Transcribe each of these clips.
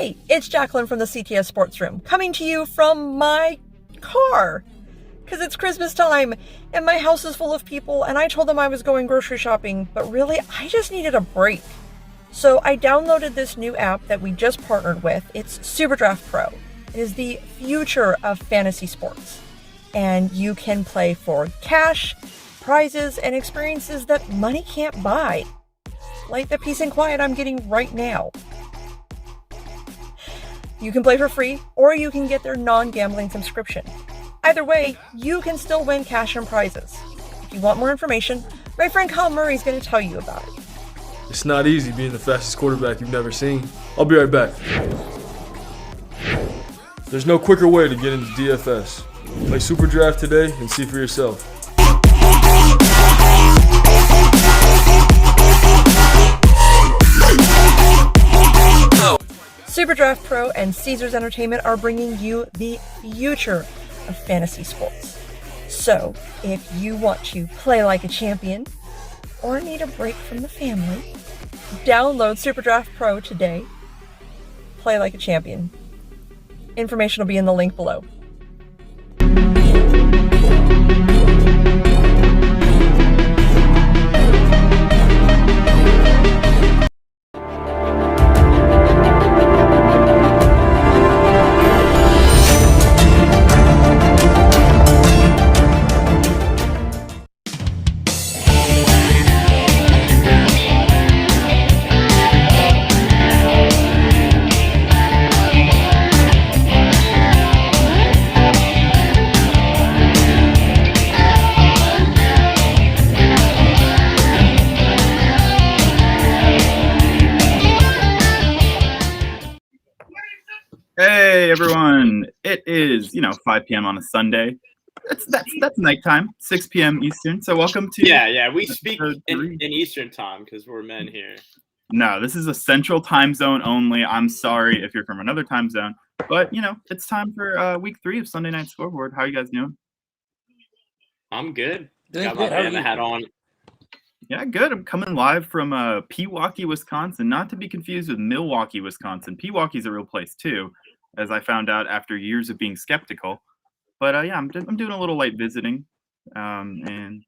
Hey, it's Jacqueline from the CTS Sports Room, coming to you from my car. Because it's Christmas time, and my house is full of people, and I told them I was going grocery shopping, but really, I just needed a break. So I downloaded this new app that we just partnered with. It's Superdraft Pro. It is the future of fantasy sports. And you can play for cash, prizes, and experiences that money can't buy. Like the peace and quiet I'm getting right now. You can play for free, or you can get their non-gambling subscription. Either way, you can still win cash and prizes. If you want more information, my friend Kyle Murray is going to tell you about it. It's not easy being the fastest quarterback you've never seen. I'll be right back. There's no quicker way to get into DFS. Play Super Draft today and see for yourself. Superdraft Pro and Caesars Entertainment are bringing you the future of fantasy sports. So, if you want to play like a champion or need a break from the family, download Superdraft Pro today. Play like a champion. Information will be in the link below. Hey everyone! It is 5 p.m. on a Sunday. That's nighttime, 6 p.m. Eastern. So welcome to we speak in Eastern time because we're men here. No, this is a Central Time Zone only. I'm sorry if you're from another time zone, but it's time for week 3 of Sunday Night Scoreboard. How are you guys doing? I'm good. Doing Got my good. Bama hat on. Yeah, good. I'm coming live from Pewaukee, Wisconsin, not to be confused with Milwaukee, Wisconsin. Pewaukee's a real place too, as I found out after years of being skeptical. But I'm doing a little light visiting, and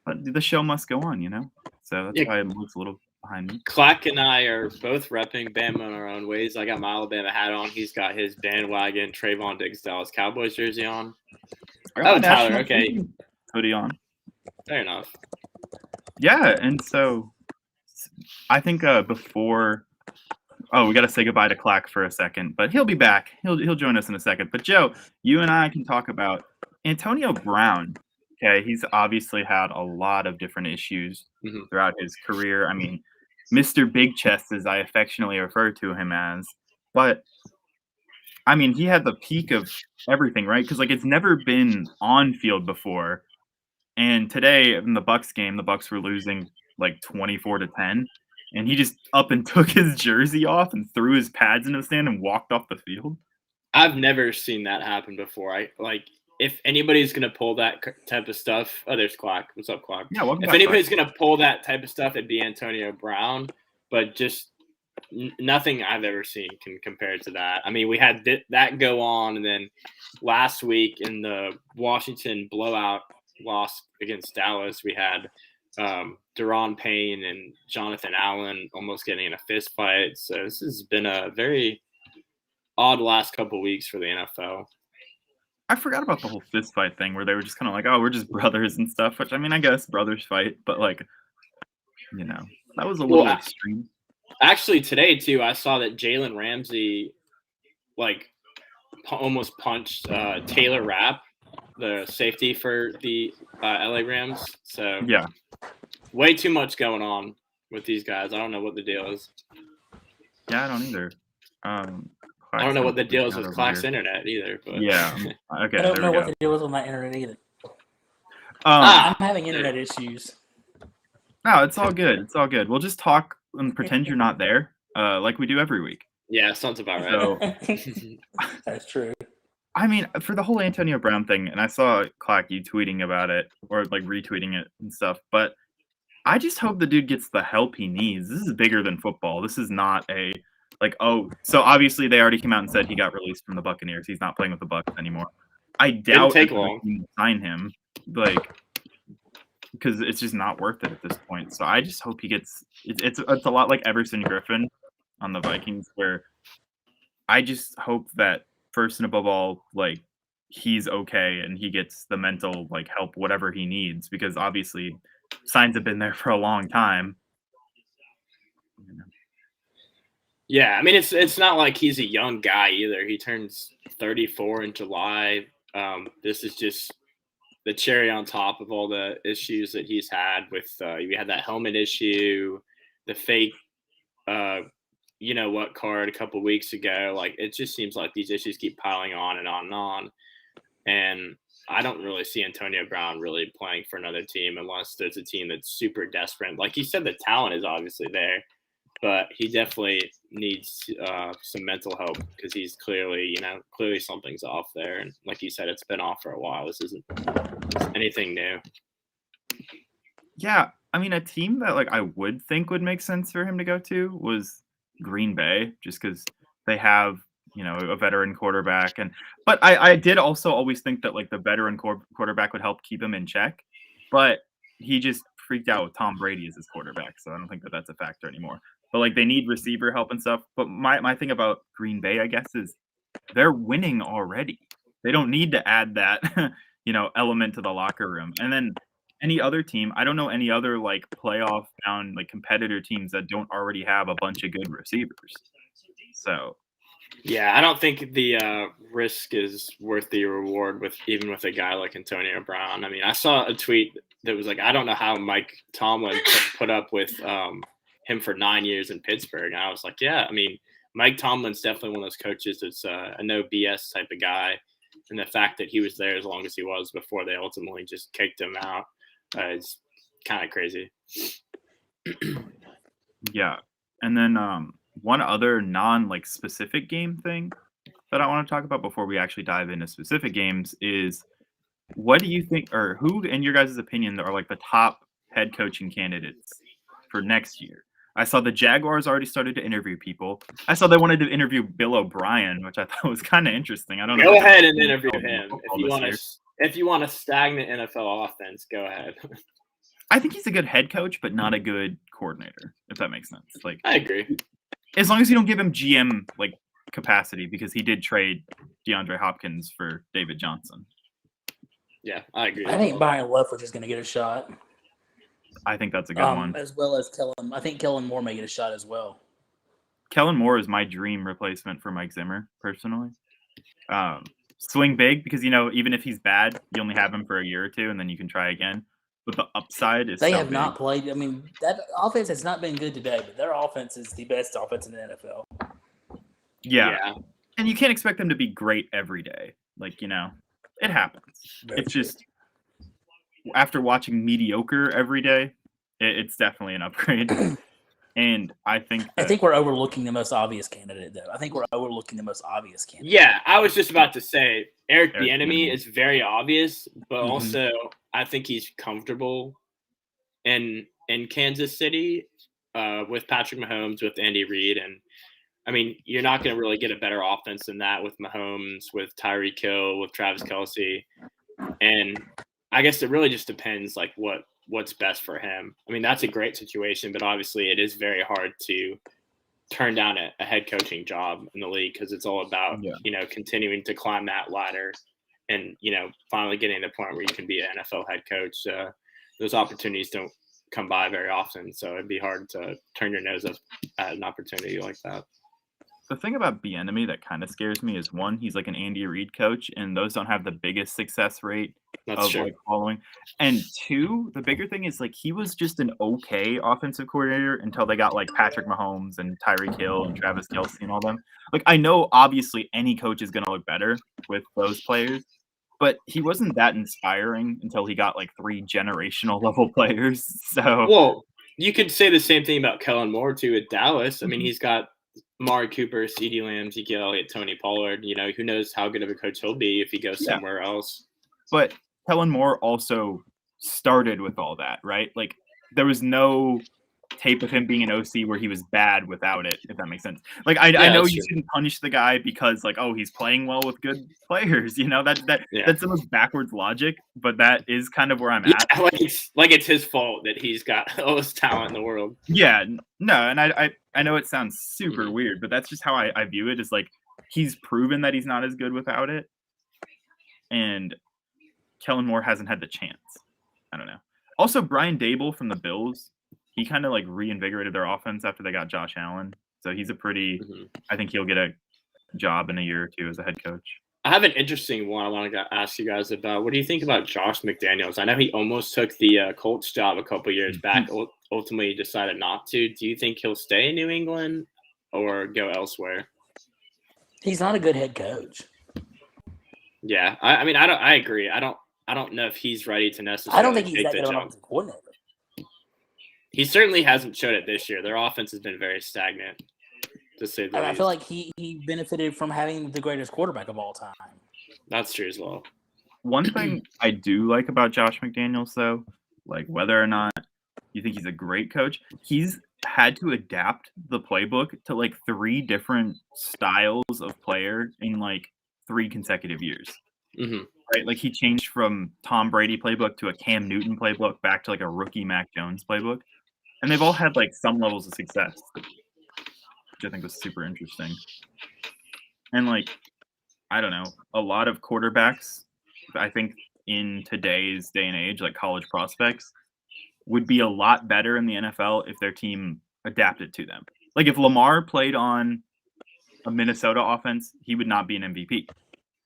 the show must go on, So that's why it looks a little behind me. Clack and I are both repping Bama in our own ways. I got my Alabama hat on. He's got his bandwagon Trayvon Diggs Dallas Cowboys jersey on. Oh, Tyler, okay. Hoodie on. Fair enough. Yeah, and so I think before. Oh, we got to say goodbye to Clack for a second, but he'll be back. He'll join us in a second. But Joe, you and I can talk about Antonio Brown. Okay, he's obviously had a lot of different issues throughout his career. I mean, Mr. Big Chest, as I affectionately refer to him as. But I mean, he had the peak of everything, right? Because it's never been on field before. And today in the Bucs game, the Bucs were losing 24-10. And he just up and took his jersey off and threw his pads into the stand and walked off the field. I've never seen that happen before. If anybody's gonna pull that type of stuff, there's Clack. What's up, Clack? Yeah, welcome if back, anybody's Clack. gonna pull that type of stuff, it'd be Antonio Brown. But just nothing I've ever seen can compare to that. I mean, we had that go on, and then last week in the Washington blowout loss against Dallas, we had Deron Payne and Jonathan Allen almost getting in a fist fight. So this has been a very odd last couple of weeks for the NFL. I forgot about the whole fist fight thing where they were just kind of we're just brothers and stuff, which I mean, I guess brothers fight, but that was a little extreme. Actually, today too, I saw that Jalen Ramsey almost punched Taylor Rapp, the safety for the LA Rams. So yeah. Way too much going on with these guys. I don't know what the deal is. Yeah, I don't either. I don't know what the deal is with Clack's internet either. But. Yeah. Okay. I don't know what the deal is with my internet either. I'm having internet issues. No, it's all good. It's all good. We'll just talk and pretend you're not there, like we do every week. Yeah, sounds about right. So, that's true. I mean, for the whole Antonio Brown thing, and I saw Clack you tweeting about it or retweeting it and stuff, but I just hope the dude gets the help he needs. This is bigger than football. This is not a like, oh, so obviously they already came out and said he got released from the Buccaneers. He's not playing with the Bucs anymore. I doubt take another long. team will sign him, like, because it's just not worth it at this point. So I just hope he gets. It's a lot like Everson Griffin on the Vikings, where I just hope that first and above all, like, he's okay and he gets the mental like help, whatever he needs, because obviously signs have been there for a long time. Yeah, I mean it's not like he's a young guy either. He turns 34 in July. This is just the cherry on top of all the issues that he's had with we had that helmet issue, the fake you know what card a couple weeks ago. Like, it just seems like these issues keep piling on and on and on. And I don't really see Antonio Brown really playing for another team unless there's a team that's super desperate. Like you said, the talent is obviously there, but he definitely needs some mental help because he's clearly something's off there. And like you said, it's been off for a while. This isn't anything new. Yeah, I mean, a team that like I would think would make sense for him to go to was Green Bay, just because they have a veteran quarterback, but I did also always think that like the veteran quarterback would help keep him in check, but he just freaked out with Tom Brady as his quarterback, so I don't think that that's a factor anymore. But like they need receiver help and stuff. But my thing about Green Bay, I guess, is they're winning already. They don't need to add that element to the locker room. And then any other team, I don't know any other like playoff bound like competitor teams that don't already have a bunch of good receivers. So yeah, I don't think the risk is worth the reward even with a guy like Antonio Brown. I mean, I saw a tweet that was like, I don't know how Mike Tomlin put up with him for 9 years in Pittsburgh. And I was like, yeah, I mean, Mike Tomlin's definitely one of those coaches that's a no BS type of guy. And the fact that he was there as long as he was before they ultimately just kicked him out is kind of crazy. Yeah. And then one other like specific game thing that I want to talk about before we actually dive into specific games is, what do you think, or who in your guys' opinion are like the top head coaching candidates for next year? I saw the Jaguars already started to interview people. I saw they wanted to interview Bill O'Brien, which I thought was kind of interesting. I don't know. Go ahead and interview him if you want a stagnant NFL offense. Go ahead. I think he's a good head coach, but not a good coordinator, if that makes sense. Like, I agree. As long as you don't give him GM like capacity, because he did trade DeAndre Hopkins for David Johnson. Yeah, I agree. I think Byron Leftwich is going to get a shot. I think that's a good one. As well as Kellen. I think Kellen Moore may get a shot as well. Kellen Moore is my dream replacement for Mike Zimmer, personally. Swing big, because, even if he's bad, you only have him for a year or two, and then you can try again. But the upside is They so have big. not played. I mean, that offense has not been good today, but their offense is the best offense in the NFL. Yeah. And you can't expect them to be great every day. Like, it happens. It's just, after watching mediocre every day, it's definitely an upgrade. And I think we're overlooking the most obvious candidate, though. Yeah, I was just about to say Eric Bieniemy is very obvious, but also I think he's comfortable in Kansas City with Patrick Mahomes, with Andy Reid, and I mean, you're not going to really get a better offense than that with Mahomes, with Tyreek Hill, with Travis Kelce, and I guess it really just depends like what's best for him. I mean, that's a great situation, but obviously it is very hard to turn down a head coaching job in the league because it's all about, continuing to climb that ladder and, finally getting to the point where you can be an NFL head coach. Those opportunities don't come by very often, so it'd be hard to turn your nose up at an opportunity like that. The thing about Bieniemy that kind of scares me is, one, he's like an Andy Reid coach, and those don't have the biggest success rate like following. And two, the bigger thing is like he was just an okay offensive coordinator until they got like Patrick Mahomes and Tyreek Hill and Travis Kelce and all them. Like, I know obviously any coach is going to look better with those players, but he wasn't that inspiring until he got like 3 generational level players. So, well, you could say the same thing about Kellen Moore too at Dallas. I mean, he's got Amari Cooper, CeeDee Lamb, Zeke Elliott, Tony Pollard. Who knows how good of a coach he'll be if he goes somewhere else. But Kellen Moore also started with all that, right? Like, there was no tape of him being an OC where he was bad without it, if that makes sense. Like I Yeah, know that's you true. shouldn't punish the guy because like, oh, he's playing well with good players, you know, Yeah. that's the most backwards logic, but that is kind of where I'm Yeah, at. like it's his fault that he's got all this talent in the world. Yeah, no, and I know it sounds super Mhm. weird, but that's just how I view it. Is like he's proven that he's not as good without it, and Kellen Moore hasn't had the chance. I don't know. Also, Brian Dable from the Bills, he kind of like reinvigorated their offense after they got Josh Allen. So he's a pretty. Mhm. I think he'll get a job in a year or two as a head coach. I have an interesting one I want to ask you guys about. What do you think about Josh McDaniels? I know he almost took the Colts job a couple years back. Ultimately, decided not to. Do you think he'll stay in New England or go elsewhere? He's not a good head coach. Yeah, I mean, I agree. I don't know if he's ready to necessarily. I don't think he's take that the good of an jump. offensive coordinator. He certainly hasn't showed it this year. Their offense has been very stagnant, to say the And I least. feel like he benefited from having the greatest quarterback of all time. That's true as well. One thing I do like about Josh McDaniels, though, like whether or not you think he's a great coach, he's had to adapt the playbook to like 3 different styles of player in like 3 consecutive years. Mhm. Right? Like he changed from Tom Brady playbook to a Cam Newton playbook back to like a rookie Mac Jones playbook. And they've all had like some levels of success, which I think was super interesting. And like, I don't know, a lot of quarterbacks, I think in today's day and age, like college prospects, would be a lot better in the NFL if their team adapted to them. Like if Lamar played on a Minnesota offense, he would not be an MVP.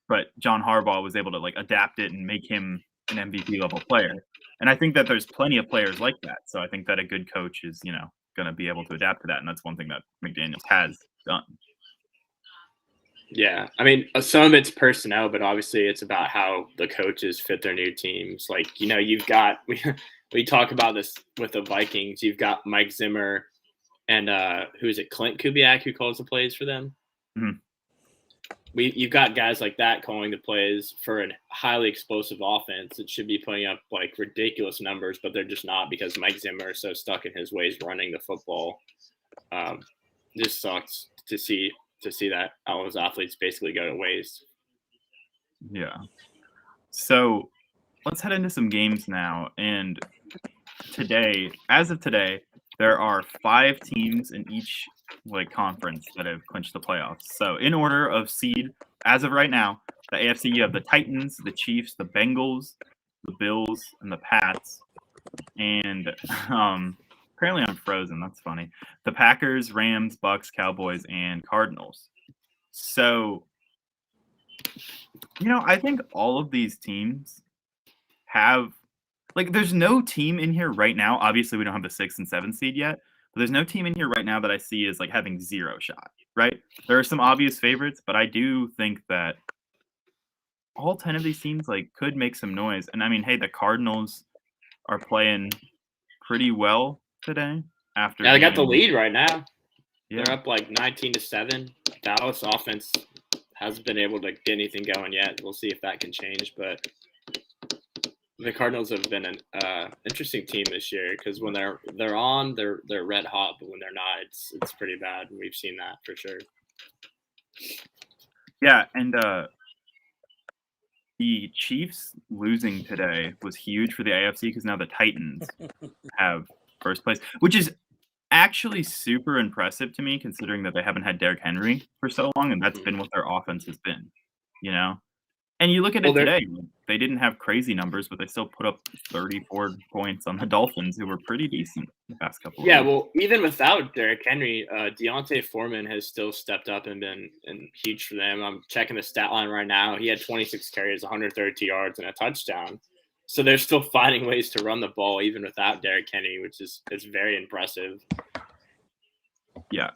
But John Harbaugh was able to like adapt it and make him an MVP level player. And I think that there's plenty of players like that. So I think that a good coach is, you know, going to be able to adapt to that. And that's one thing that McDaniels has done. Yeah, I mean, some of it's personnel, but obviously it's about how the coaches fit their new teams. Like, you know, you've got we talk about this with the Vikings. You've got Mike Zimmer and who is it, Clint Kubiak, who calls the plays for them. Mhm. You've got guys like that calling the plays for a highly explosive offense that should be putting up like ridiculous numbers, but they're just not because Mike Zimmer is so stuck in his ways running the football. Just sucks to see that all those athletes basically go to waste. Yeah. So let's head into some games now. And today, as of today, there are 5 teams in each like conference that have clinched the playoffs. So in order of seed, as of right now, the AFC, you have the Titans, the Chiefs, the Bengals, the Bills, and the Pats. And apparently I'm frozen. That's funny. The Packers, Rams, Bucks, Cowboys, and Cardinals. So, you know, I think all of these teams have, like, there's no team in here right now. Obviously, we don't have the 6th and 7th seed yet, but there's no team in here right now that I see as like having 0 shot, right? There are some obvious favorites, but I do think that all 10 of these teams like could make some noise. And I mean, hey, the Cardinals are playing pretty well today. After Yeah, they got the being- lead right now. Yeah. They're up like 19-7. Dallas offense hasn't been able to get anything going yet. We'll see if that can change, but the Cardinals have been an interesting team this year because when they're on, they're red hot, but when they're not, it's pretty bad. We've seen that for sure. Yeah, and the Chiefs losing today was huge for the AFC because now the Titans have first place, which is actually super impressive to me considering that they haven't had Derrick Henry for so long, and that's been what their offense has been, you know? And you look at it today, they didn't have crazy numbers, but they still put up 34 points on the Dolphins, who were pretty decent the past couple of weeks. Well, even without Derrick Henry, Deontay Foreman has still stepped up and been huge for them. I'm checking the stat line right now. He had 26 carries, 132 yards, and a touchdown. So they're still finding ways to run the ball even without Derrick Henry, which is very impressive. Yeah.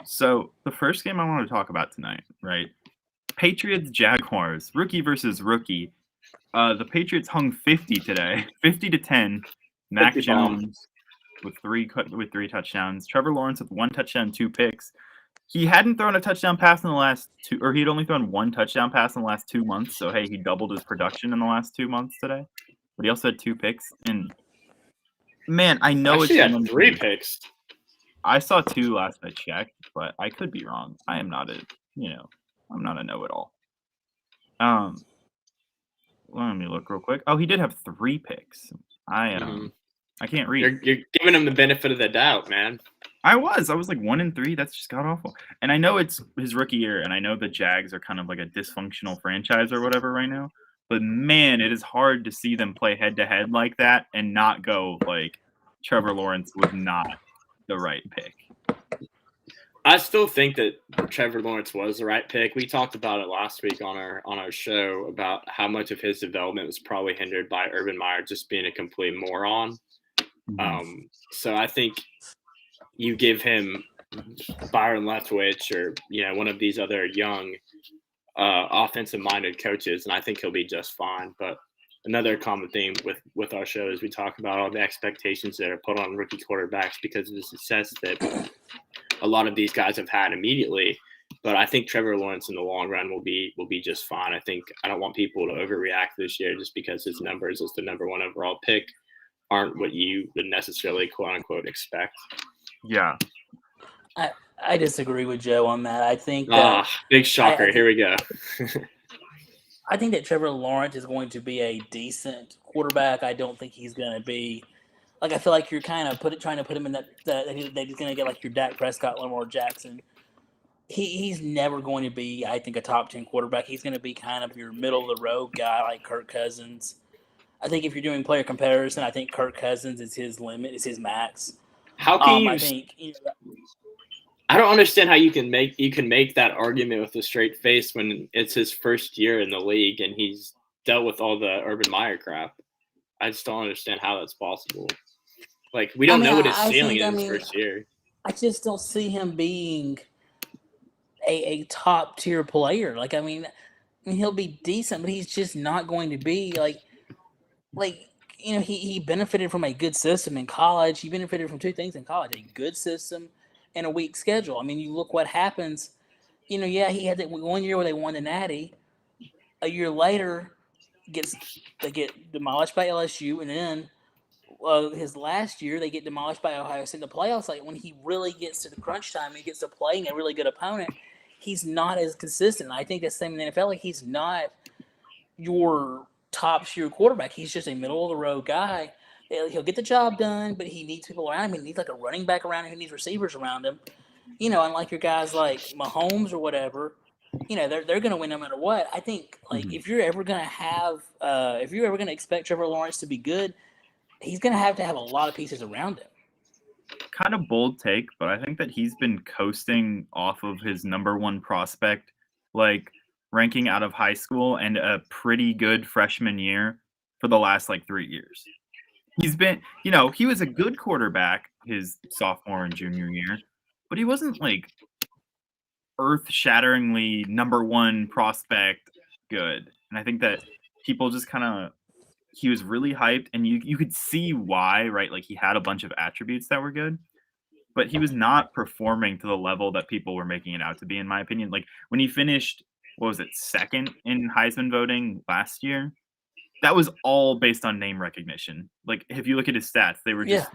So the first game I want to talk about tonight, right? Patriots Jaguars, rookie versus rookie. The Patriots hung 50 today, 50-10. Mac Jones with three touchdowns. Trevor Lawrence with 1 touchdown, 2 picks. He hadn't thrown a touchdown pass in the last 2, or he'd only thrown 1 touchdown pass in the last 2 months. So hey, he doubled his production in the last 2 months today. But he also had 2 picks. And man, I know Actually, it's had 3 picks. I saw 2 last I checked, but I could be wrong. I'm not a know-it-all. Let me look real quick. Oh, he did have 3 picks. I can't read. You're giving him the benefit of the doubt, man. I was like 1 and 3. That's just god awful. And I know it's his rookie year, and I know the Jags are kind of like a dysfunctional franchise or whatever right now. But man, it is hard to see them play head to head like that and not go like Trevor Lawrence was not the right pick. I still think that Trevor Lawrence was the right pick. We talked about it last week on our show about how much of his development was probably hindered by Urban Meyer just being a complete moron. So I think you give him Byron Leftwich or one of these other young offensive-minded coaches, and I think he'll be just fine. But another common theme with our show is we talk about all the expectations that are put on rookie quarterbacks because of the success that a lot of these guys have had immediately. But I think Trevor Lawrence in the long run will be just fine. I don't want people to overreact this year just because his numbers as the number 1 overall pick aren't what you would necessarily quote unquote expect. Yeah. I disagree with Joe on that. I think big shocker. Here we go. I think that Trevor Lawrence is going to be a decent quarterback. I don't think he's going to be like, I feel like you're kind of trying to put him in that he's going to get like your Dak Prescott, Lamar Jackson. He's never going to be, I think, a top 10 quarterback. He's going to be kind of your middle of the road guy like Kirk Cousins. I think if you're doing player comparison, I think Kirk Cousins is his limit, is his max. How can I don't understand how you can make that argument with a straight face when it's his first year in the league and he's dealt with all the Urban Meyer crap. I just don't understand how that's possible. Like, we don't know what his ceiling is in his first year. I just don't see him being a top tier player. Like, I mean, he'll be decent, but he's just not going to be like he benefited from a good system in college. He benefited from 2 things in college: a good system and a weak schedule. I mean, you look what happens. He had that 1 year where they won the Natty. A year later, they get demolished by LSU, and then his last year they get demolished by Ohio State in the playoffs. Like, when he really gets to the crunch time, he gets to playing a really good opponent. He's not as consistent. I think that's the same in the NFL. Like, he's not your top tier quarterback. He's just a middle of the road guy. He'll get the job done, but he needs people around him. He needs like a running back around him. He needs receivers around him. Unlike your guys like Mahomes or whatever, they're going to win no matter what. I think if you're ever going to expect Trevor Lawrence to be good, he's going to have a lot of pieces around him. Kind of bold take, but I think that he's been coasting off of his number 1 prospect, like ranking out of high school and a pretty good freshman year for the last 3 years. He's been, he was a good quarterback his sophomore and junior year, but he wasn't earth-shatteringly number 1 prospect good. And I think that people just he was really hyped, and you could see why, right? Like, he had a bunch of attributes that were good, but he was not performing to the level that people were making it out to be, in my opinion. Like, when he finished, 2nd in Heisman voting last year, that was all based on name recognition. Like, if you look at his stats, they were just.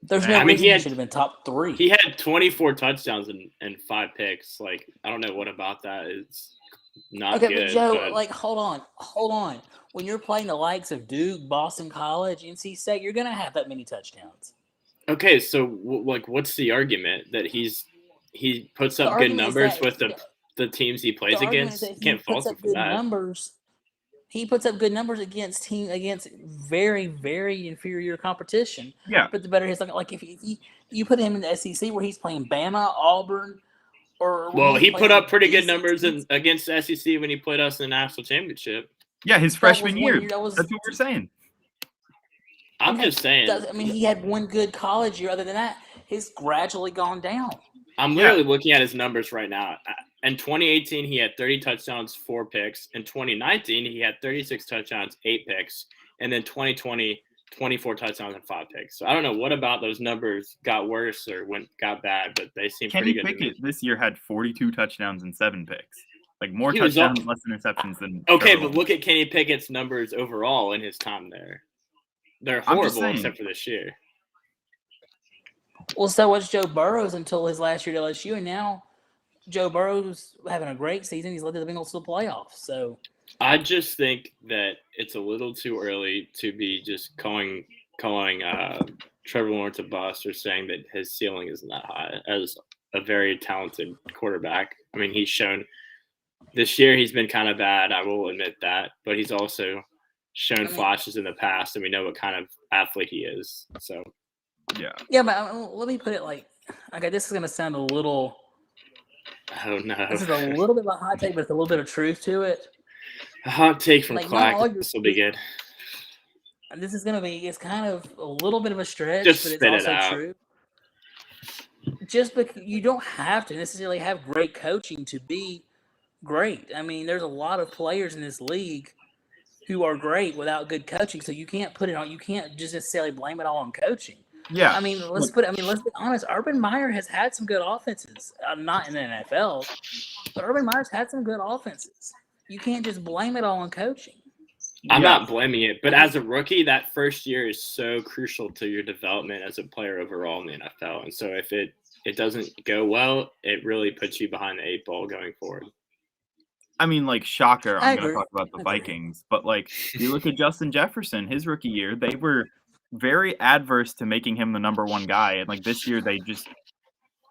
There's no reason he should have been top 3. He had 24 touchdowns and 5 picks. Like, I don't know what about that is not good. Okay, but Joe, hold on. When you're playing the likes of Duke, Boston College, NC State, you're going to have that many touchdowns. Okay, so what's the argument that he puts up good numbers with the teams he plays against? You can't fault him for that. He puts up good numbers against very, very inferior competition. Yeah. But the better he's like if you put him in the SEC where he's playing Bama, Auburn, he put up pretty good numbers against the SEC when he played us in the national championship. Yeah, his freshman year. That's what we're saying. I'm just saying. He had 1 good college year. Other than that, he's gradually gone down. I'm literally looking at his numbers right now. In 2018, he had 30 touchdowns, 4 picks. In 2019, he had 36 touchdowns, 8 picks. And then 2020, 24 touchdowns and 5 picks. So I don't know what about those numbers got worse or got bad, but they seem pretty good. Kenny Pickett this year had 42 touchdowns and 7 picks. Like, more touchdowns, less interceptions than. Okay, but look at Kenny Pickett's numbers overall in his time there. They're horrible except for this year. Well, so was Joe Burrows until his last year at LSU, and now Joe Burrow's having a great season. He's led the Bengals to the playoffs. So I just think that it's a little too early to be just calling Trevor Lawrence a bust or saying that his ceiling isn't that high as a very talented quarterback. I mean, he's shown this year he's been kind of bad. I will admit that, but he's also shown flashes in the past, and we know what kind of athlete he is. So, yeah, but let me put it like, okay, this is going to sound a little. Oh no, this is a little bit of a hot take, but it's a little bit of truth to it. A hot take from Like, Clack. not all your- This will be good. And this is going to be, it's kind of a little bit of a stretch, Just but it's spit it also out. true. Just because you don't have to necessarily have great coaching to be great. I mean, there's a lot of players in this league who are great without good coaching, so you can't put it on. You can't just necessarily blame it all on coaching. Yeah. I mean, let's be honest. Urban Meyer has had some good offenses. Not in the NFL, but Urban Meyer's had some good offenses. You can't just blame it all on coaching. I'm not blaming it, but as a rookie, that first year is so crucial to your development as a player overall in the NFL. And so if it doesn't go well, it really puts you behind the 8 ball going forward. I mean, like, shocker, I I'm going to agree. talk about the I agree. Vikings, but, like, you look at Justin Jefferson, his rookie year, they were very adverse to making him the number one guy. And, like, this year they just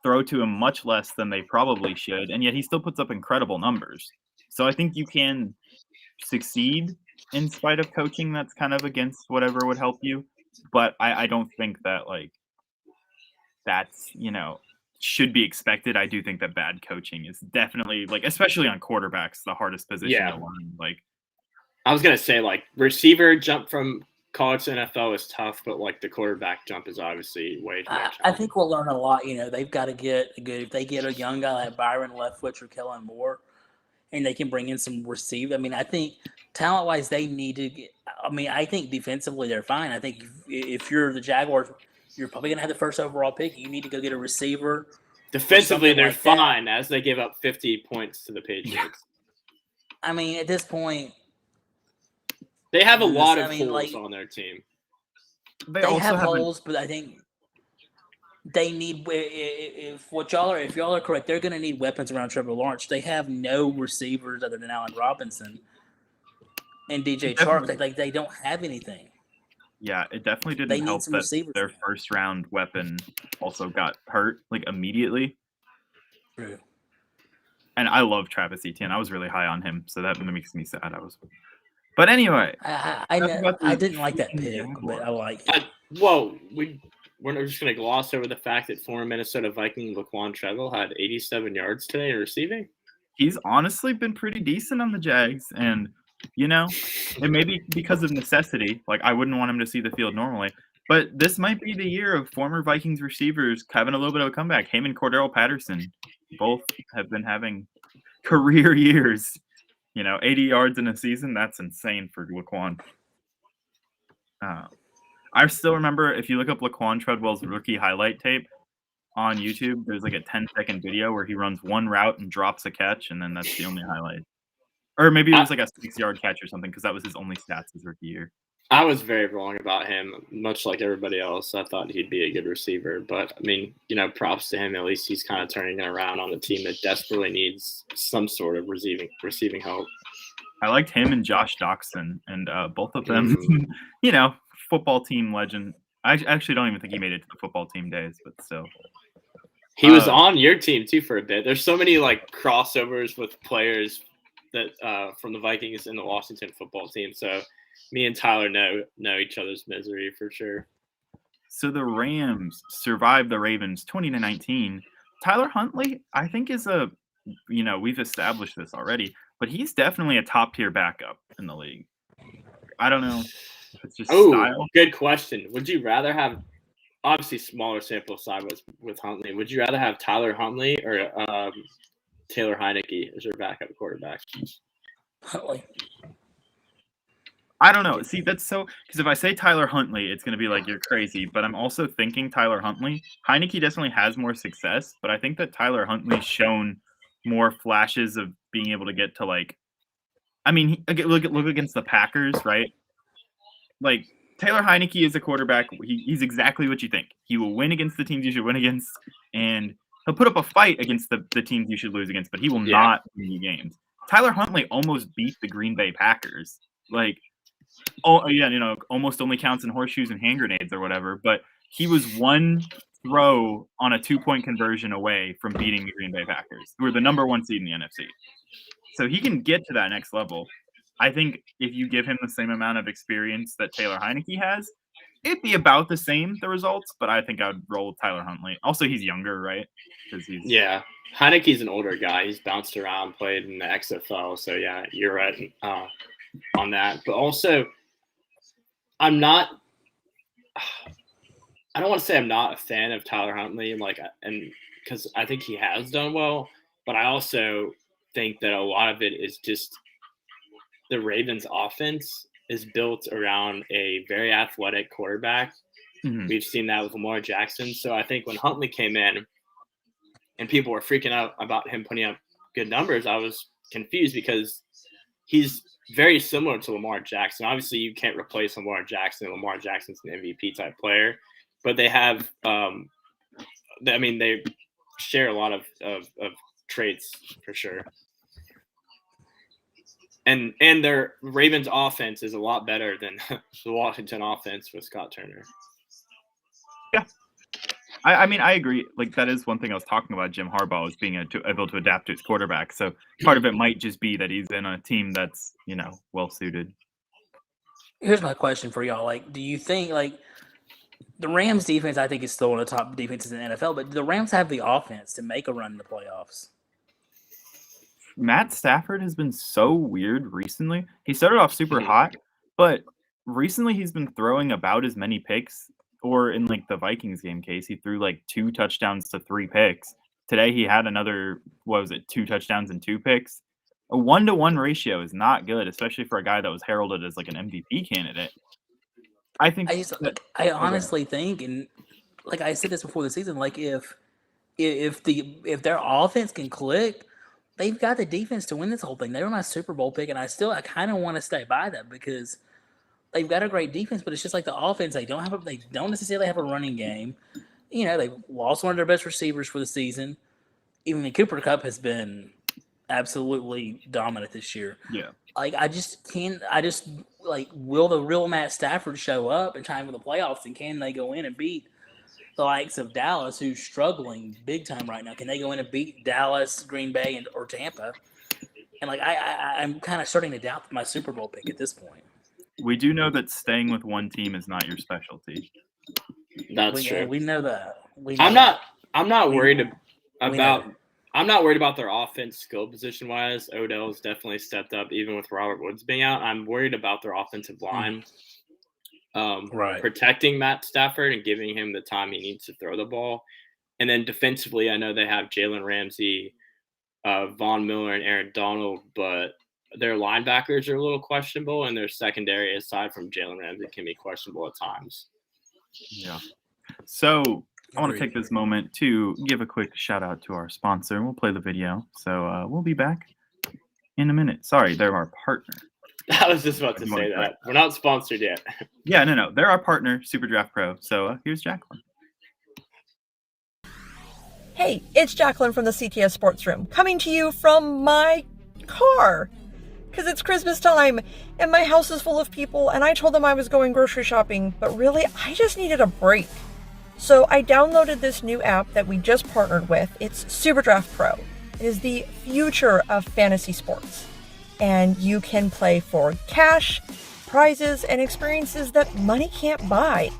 throw to him much less than they probably should, and yet he still puts up incredible numbers. So I think you can succeed in spite of coaching that's kind of against whatever would help you. But I don't think that, like, that's, should be expected. I do think that bad coaching is definitely, like, especially on quarterbacks, the hardest position to learn. Like, I was going to say, like, receiver jump from college to NFL is tough, but, like, the quarterback jump is obviously way too much. I think we'll learn a lot. They've got to get a good – if they get a young guy like Byron Leftwich or Kellen Moore, and they can bring in some receiver. I mean, I think talent-wise they need to get – I mean, I think defensively they're fine. I think if you're the Jaguars, you're probably going to have the first overall pick. You need to go get a receiver. Defensively, they're like that. fine as they give up 50 points to the Patriots. I mean, at this point – they have a lot of holes holes on their team. they They also have haven't- holes, but I think they need. If y'all are correct, they're going to need weapons around Trevor Lawrence. They have no receivers other than Allen Robinson and DJ Chark. Like they don't have anything. Yeah, it definitely They didn't need help some that receivers their now. first round weapon also got hurt, like, immediately. True. And I love Travis Etienne. I was really high on him, so that makes me sad. But anyway, I didn't like that pick, but I like it. We're not just going to gloss over the fact that former Minnesota Viking Laquan Treadwell had 87 yards today in receiving. he's honestly been pretty decent on the Jags, and it may be because of necessity. Like, I wouldn't want him to see the field normally, but this might be the year of former Vikings receivers having a little bit of a comeback. Him and Cordero Patterson both have been having career years. 80 yards in a season, that's insane for Laquan. I still remember, if you look up Laquan Treadwell's rookie highlight tape on YouTube, there's like a 10-second video where he runs one route and drops a catch, and then that's the only highlight. Or maybe it was like a 6-yard catch or something, because that was his only stats his rookie year. I was very wrong about him, much like everybody else. I thought he'd be a good receiver, but I mean, props to him. At least he's kind of turning it around on a team that desperately needs some sort of receiving help. I liked him and Josh Doxson, and both of them, football team legend. I actually don't even think he made it to the football team days, but still. He was on your team too for a bit. There's so many like crossovers with players that from the Vikings and the Washington football team. So me and Tyler know each other's misery for sure. So the Rams survived the Ravens 20-19. Tyler Huntley, I think, is we've established this already, but he's definitely a top tier backup in the league. I don't know. It's just style. Good question. Would you rather have, obviously smaller sample size with Huntley, would you rather have Tyler Huntley or Taylor Heineke as your backup quarterback? Huntley. I don't know. See, that's so – because if I say Tyler Huntley, it's going to be like you're crazy. But I'm also thinking Tyler Huntley. Heineke definitely has more success, but I think that Tyler Huntley's shown more flashes of being able to get to, like – I mean, look against the Packers, right? Like, Taylor Heineke is a quarterback. He's exactly what you think. He will win against the teams you should win against, and he'll put up a fight against the teams you should lose against, but he will not win you games. Tyler Huntley almost beat the Green Bay Packers. Like, almost only counts in horseshoes and hand grenades or whatever, but he was one throw on a 2-point conversion away from beating the Green Bay Packers, who are the number 1 seed in the NFC. So he can get to that next level. I think if you give him the same amount of experience that Taylor Heineke has, it'd be about the same, the results, but I think I would roll with Tyler Huntley. Also, he's younger, right? Yeah. Heineke's an older guy. He's bounced around, played in the XFL. So, yeah, you're right on that. But also, I don't want to say I'm not a fan of Tyler Huntley, and because I think he has done well, but I also think that a lot of it is just the Ravens' offense is built around a very athletic quarterback. Mm-hmm. We've seen that with Lamar Jackson. So I think when Huntley came in and people were freaking out about him putting up good numbers, I was confused because he's very similar to Lamar Jackson. Obviously, you can't replace Lamar Jackson. Lamar Jackson's an MVP type player, but they have, they share a lot of traits for sure. And their Ravens offense is a lot better than the Washington offense with Scott Turner. Yeah. I agree. Like, that is one thing I was talking about Jim Harbaugh is being able to adapt to his quarterback. So part of it might just be that he's in a team that's, well suited. Here's my question for y'all. Like, do you think, the Rams defense, I think, is still one of the top defenses in the NFL, but do the Rams have the offense to make a run in the playoffs? Matt Stafford has been so weird recently. He started off super hot, but recently he's been throwing about as many picks, or in the Vikings game case, he threw 2 touchdowns to 3 picks. Today he had another, 2 touchdowns and 2 picks. A 1-to-1 ratio is not good, especially for a guy that was heralded as an MVP candidate. I honestly think, and I said this before the season, if their offense can click, they've got the defense to win this whole thing. They were my Super Bowl pick, and I kind of want to stay by that because they've got a great defense, but it's just the offense. They don't necessarily have a running game. They've lost one of their best receivers for the season. Even the Cooper Kupp has been absolutely dominant this year. Yeah. Will the real Matt Stafford show up in time for the playoffs, and can they go in and beat the likes of Dallas, who's struggling big time right now? Can they go in and beat Dallas, Green Bay, or Tampa? And I'm kind of starting to doubt my Super Bowl pick at this point. We do know that staying with one team is not your specialty. That's true. We know that. I'm not worried about their offense skill position wise. Odell's definitely stepped up, even with Robert Woods being out. I'm worried about their offensive line. Protecting Matt Stafford and giving him the time he needs to throw the ball. And then defensively, I know they have Jalen Ramsey, Von Miller, and Aaron Donald, but their linebackers are a little questionable, and their secondary, aside from Jalen Ramsey, can be questionable at times. Yeah. So I want to take this moment to give a quick shout out to our sponsor, and we'll play the video. So we'll be back in a minute. Sorry, they're our partner. I was just about to say that. We're not sponsored yet. Yeah, no. They're our partner, Super Draft Pro. So here's Jacqueline. Hey, it's Jacqueline from the CTS Sports Room, coming to you from my car. Because it's Christmas time, and my house is full of people, and I told them I was going grocery shopping, but really, I just needed a break. So I downloaded this new app that we just partnered with. It's Super Draft Pro. It is the future of fantasy sports. And you can play for cash, prizes, and experiences that money can't buy.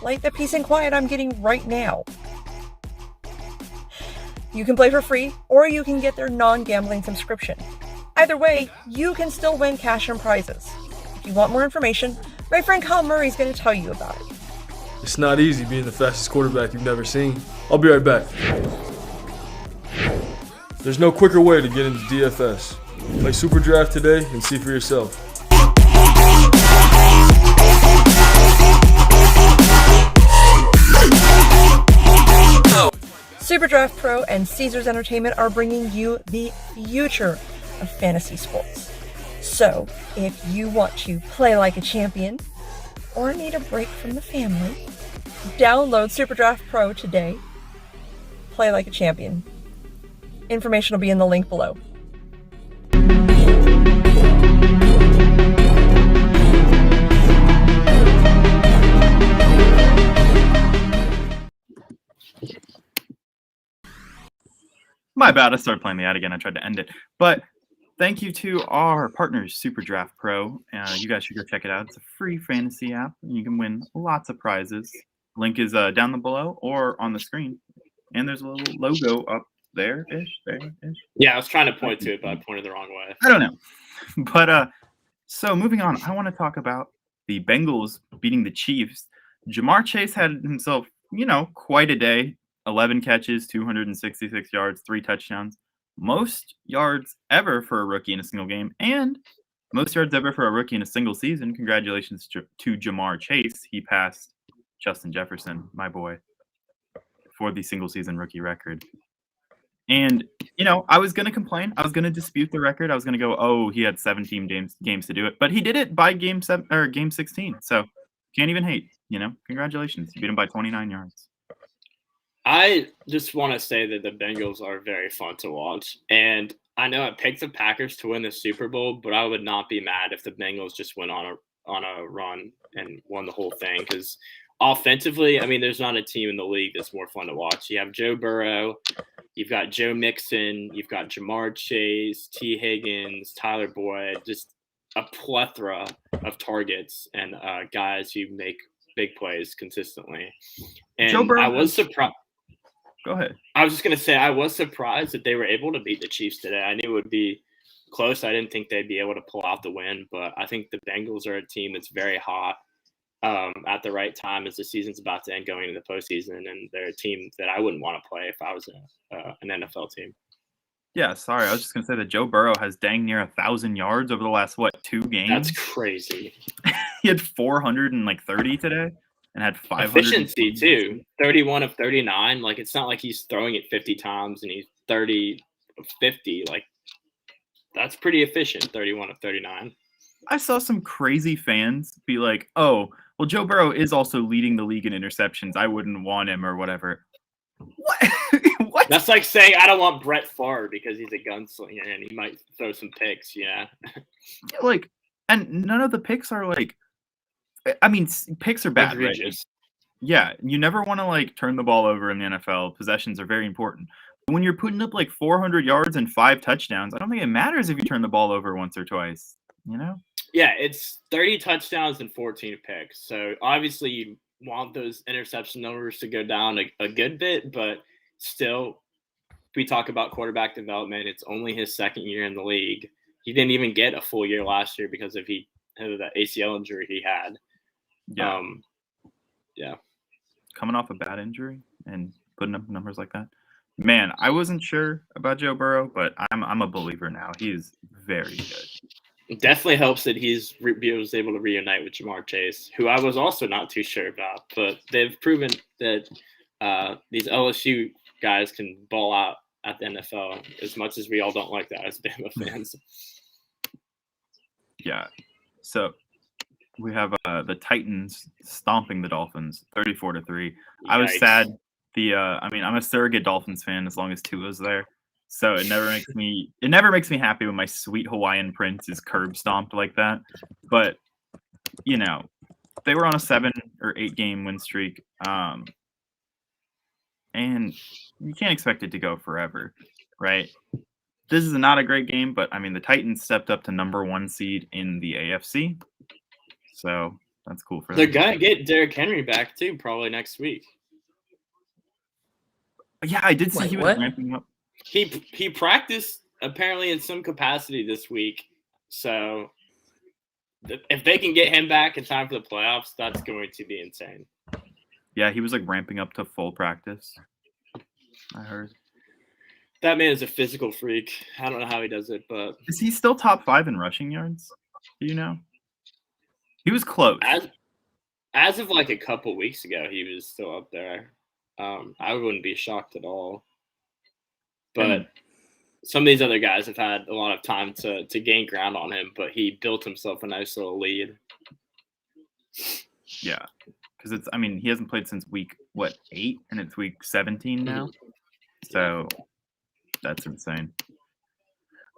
Like the peace and quiet I'm getting right now. You can play for free, or you can get their non-gambling subscription. Either way, you can still win cash and prizes. If you want more information, my friend Kyle Murray is going to tell you about it. It's not easy being the fastest quarterback you've never seen. I'll be right back. There's no quicker way to get into DFS. Play Super Draft today and see for yourself. Super Draft Pro and Caesars Entertainment are bringing you the future of fantasy sports. So, if you want to play like a champion, or need a break from the family, download SuperDraft Pro today. Play like a champion. Information will be in the link below. My bad. I started playing the ad again. I tried to end it. But thank you to our partners, SuperDraft Pro. You guys should go check it out. It's a free fantasy app. And you can win lots of prizes. Link is down below or on the screen. And there's a little logo up there-ish. Yeah, I was trying to point to it, but I pointed the wrong way. I don't know. But so moving on, I want to talk about the Bengals beating the Chiefs. Jamar Chase had himself, quite a day. 11 catches, 266 yards, 3 touchdowns. Most yards ever for a rookie in a single game, and most yards ever for a rookie in a single season. Congratulations to Jamar Chase. He passed Justin Jefferson, my boy, for the single season rookie record. And, I was going to complain. I was going to dispute the record. I was going to go, oh, he had 17 games to do it. But he did it by game 16. So can't even hate, Congratulations. You beat him by 29 yards. I just want to say that the Bengals are very fun to watch. And I know I picked the Packers to win the Super Bowl, but I would not be mad if the Bengals just went on a run and won the whole thing. Because offensively, there's not a team in the league that's more fun to watch. You have Joe Burrow, you've got Joe Mixon, you've got Jamar Chase, T. Higgins, Tyler Boyd, just a plethora of targets and guys who make big plays consistently. And Joe Burrow, I was surprised. Go ahead. I was just going to say, I was surprised that they were able to beat the Chiefs today. I knew it would be close. I didn't think they'd be able to pull out the win, but I think the Bengals are a team that's very hot at the right time as the season's about to end going into the postseason, and they're a team that I wouldn't want to play if I was an NFL team. Yeah, sorry. I was just going to say that Joe Burrow has dang near 1,000 yards over the last, 2 games? That's crazy. He had 430 today. And had 500 efficiency too. 31 of 39. It's not like he's throwing it 50 times and he's 30 of 50. That's pretty efficient. 31 of 39. I saw some crazy fans be like, "Oh, well, Joe Burrow is also leading the league in interceptions. I wouldn't want him or whatever." What? What? That's like saying I don't want Brett Favre because he's a gunslinger and he might throw some picks. Yeah. And none of the picks are picks are bad, right? Yeah, you never want to turn the ball over in the NFL. Possessions are very important. But when you're putting up 400 yards and 5 touchdowns, I don't think it matters if you turn the ball over once or twice, Yeah, it's 30 touchdowns and 14 picks. So obviously you want those interception numbers to go down a good bit, but still, if we talk about quarterback development, it's only his second year in the league. He didn't even get a full year last year because of the ACL injury he had. Yeah. Yeah. Coming off a bad injury and putting up numbers like that. Man, I wasn't sure about Joe Burrow, but I'm a believer now. He is very good. It definitely helps that he was able to reunite with Jamar Chase, who I was also not too sure about. But they've proven that these LSU guys can ball out at the NFL as much as we all don't like that as Bama fans. Yeah. So we have the Titans stomping the Dolphins 34-3. I was sad. I'm a surrogate Dolphins fan as long as Tua's there. So it never makes me happy when my sweet Hawaiian prince is curb stomped like that. But they were on a 7 or 8 game win streak. And you can't expect it to go forever, right? This is not a great game, but the Titans stepped up to number 1 seed in the AFC. So that's cool for them. They're going to get Derrick Henry back, too, probably next week. Yeah, I did see he was ramping up. He practiced, apparently, in some capacity this week. So if they can get him back in time for the playoffs, that's going to be insane. Yeah, he was ramping up to full practice, I heard. That man is a physical freak. I don't know how he does it, but... Is he still top 5 in rushing yards? Do you know? He was close. As of a couple weeks ago, he was still up there. I wouldn't be shocked at all. But some of these other guys have had a lot of time to gain ground on him, but he built himself a nice little lead. Yeah, because he hasn't played since week 8, and it's week 17 now. So that's insane.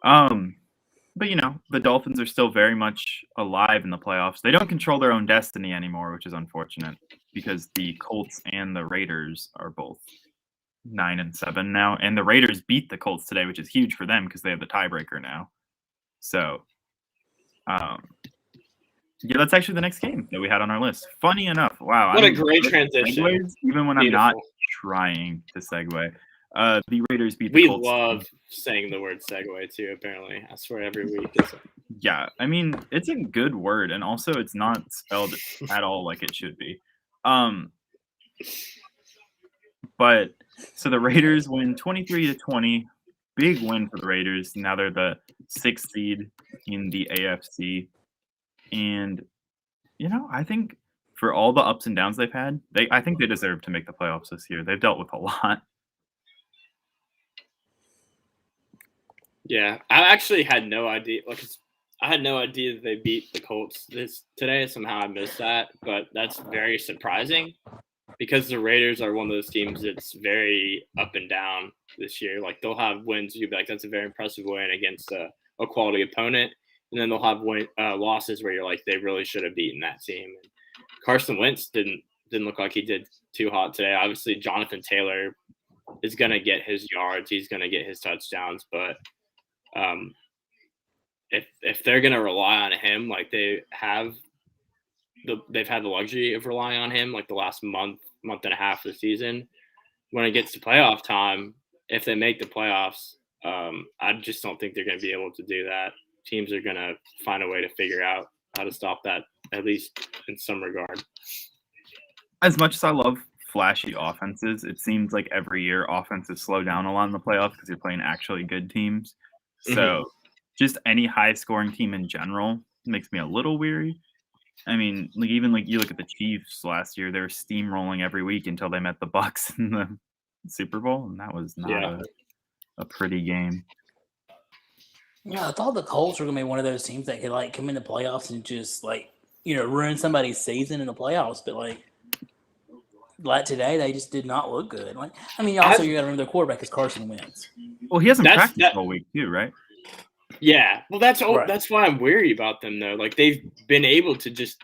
But the Dolphins are still very much alive in the playoffs. They don't control their own destiny anymore, which is unfortunate because the Colts and the Raiders are both 9-7 now, and the Raiders beat the Colts today, which is huge for them because they have the tiebreaker now. So, that's actually the next game that we had on our list. Funny enough, wow! What a great transition! Segues, even when I'm not trying to segue, the Raiders beat the Colts. We love saying the word segue too. Apparently, I swear every week. Yeah, it's a good word, and also it's not spelled at all like it should be. But so the Raiders win 23-20. Big win for the Raiders. Now they're the 6th seed in the AFC. And, I think for all the ups and downs they've had, I think they deserve to make the playoffs this year. They've dealt with a lot. Yeah, I actually had no idea. I had no idea that they beat the Colts today. Somehow I missed that, but that's very surprising because the Raiders are one of those teams that's very up and down this year. Like they'll have wins, you'd be like, that's a very impressive win against a quality opponent, and then they'll have losses where you're like, they really should have beaten that team. And Carson Wentz didn't look like he did too hot today. Obviously, Jonathan Taylor is going to get his yards, he's going to get his touchdowns, but if they're going to rely on him like they've had the luxury of relying on him like the last month and a half of the season, when it gets to playoff time, if they make the playoffs, I just don't think they're going to be able to do that. Teams are going to find a way to figure out how to stop that, at least in some regard. As much as I love flashy offenses, it seems like every year offenses slow down a lot in the playoffs because you're playing actually good teams. So just any high-scoring team in general makes me a little weary. Even you look at the Chiefs last year; they were steamrolling every week until they met the Bucs in the Super Bowl, and that was not a pretty game. Yeah, I thought the Colts were going to be one of those teams that could come in the playoffs and just ruin somebody's season in the playoffs. But like today, they just did not look good. You got to remember their quarterback is Carson Wentz. Well, he hasn't practiced all week too, right? Yeah, well, that's why I'm weary about them though. Like they've been able to just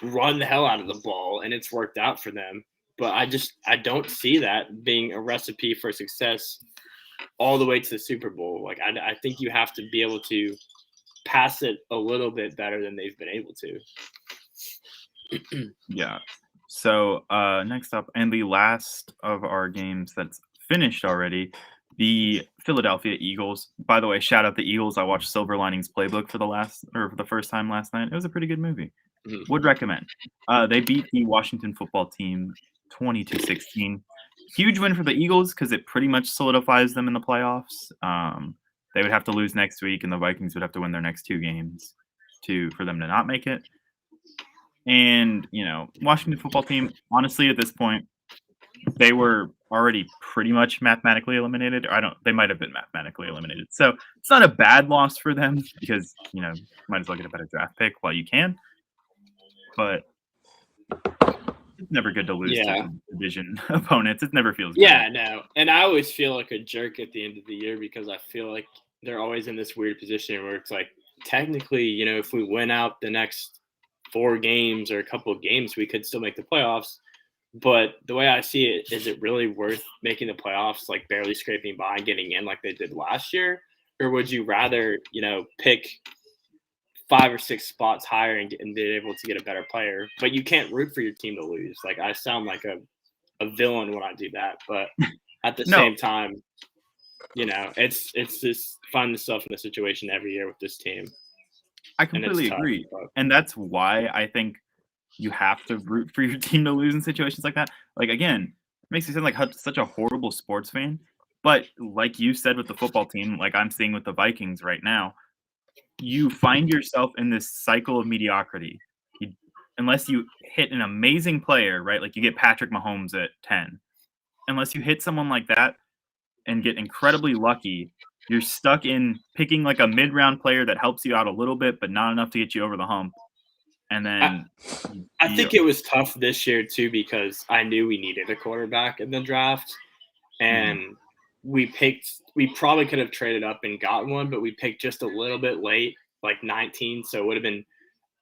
run the hell out of the ball, and it's worked out for them. But I don't see that being a recipe for success all the way to the Super Bowl. I think you have to be able to pass it a little bit better than they've been able to. Yeah. So next up, and the last of our games that's finished already, the Philadelphia Eagles. By the way, shout out the Eagles. I watched Silver Linings Playbook for the first time last night. It was a pretty good movie. Would recommend. They beat the Washington football team 20-16. Huge win for the Eagles because it pretty much solidifies them in the playoffs. They would have to lose next week, and the Vikings would have to win their next 2 games for them to not make it. And, Washington football team, honestly, at this point, they were already pretty much mathematically eliminated. They might have been mathematically eliminated. So it's not a bad loss for them because, might as well get a better draft pick while you can. But it's never good to lose to division opponents. It never feels good. Yeah, no. And I always feel like a jerk at the end of the year because I feel like they're always in this weird position where it's like, technically, if we win out the next 4 games or a couple of games, we could still make the playoffs. But the way I see it, is it really worth making the playoffs, barely scraping by and getting in like they did last year? Or would you rather, pick 5 or 6 spots higher and be able to get a better player? But you can't root for your team to lose. I sound like a villain when I do that. But at the same time, it's just find yourself in a situation every year with this team. I completely agree. And that's why I think you have to root for your team to lose in situations like that. Again, it makes you sound like such a horrible sports fan. But like you said with the football team, like I'm seeing with the Vikings right now, you find yourself in this cycle of mediocrity. Unless you hit an amazing player, right? Like you get Patrick Mahomes at 10. Unless you hit someone like that and get incredibly lucky, you're stuck in picking a mid-round player that helps you out a little bit, but not enough to get you over the hump. And then I think it was tough this year too because I knew we needed a quarterback in the draft, and we probably could have traded up and got one, but we picked just a little bit late, like 19, so it would have been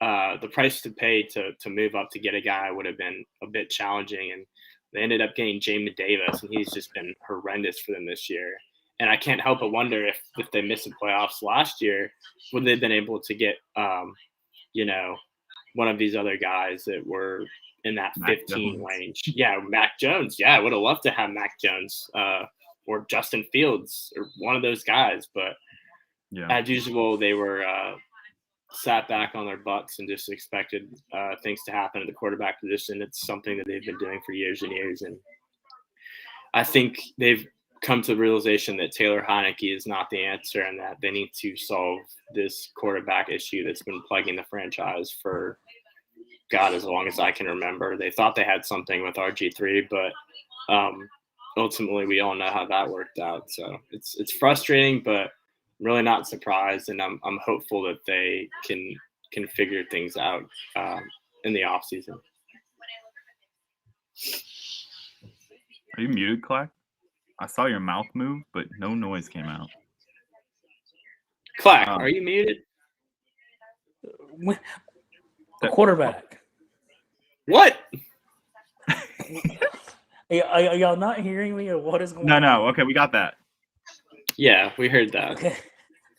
the price to pay to move up to get a guy would have been a bit challenging, and they ended up getting Jamin Davis, and he's just been horrendous for them this year. And I can't help but wonder if they missed the playoffs last year, would they have been able to get one of these other guys that were in that 15 range. Yeah, Mac Jones. Yeah, I would have loved to have Mac Jones or Justin Fields or one of those guys. But as usual, they were sat back on their butts and just expected things to happen at the quarterback position. It's something that they've been doing for years and years. And I think they've come to the realization that Taylor Heineke is not the answer and that they need to solve this quarterback issue that's been plaguing the franchise for God as long as I can remember. They thought they had something with RG3, but ultimately we all know how that worked out. So it's frustrating, but I'm really not surprised, and I'm hopeful that they can figure things out in the offseason. Are you muted, Clack? I saw your mouth move, but no noise came out. Clack, are you muted? The quarterback. What? Are y'all not hearing me, or what is going on? No. Okay, we got that. Yeah, we heard that. Okay.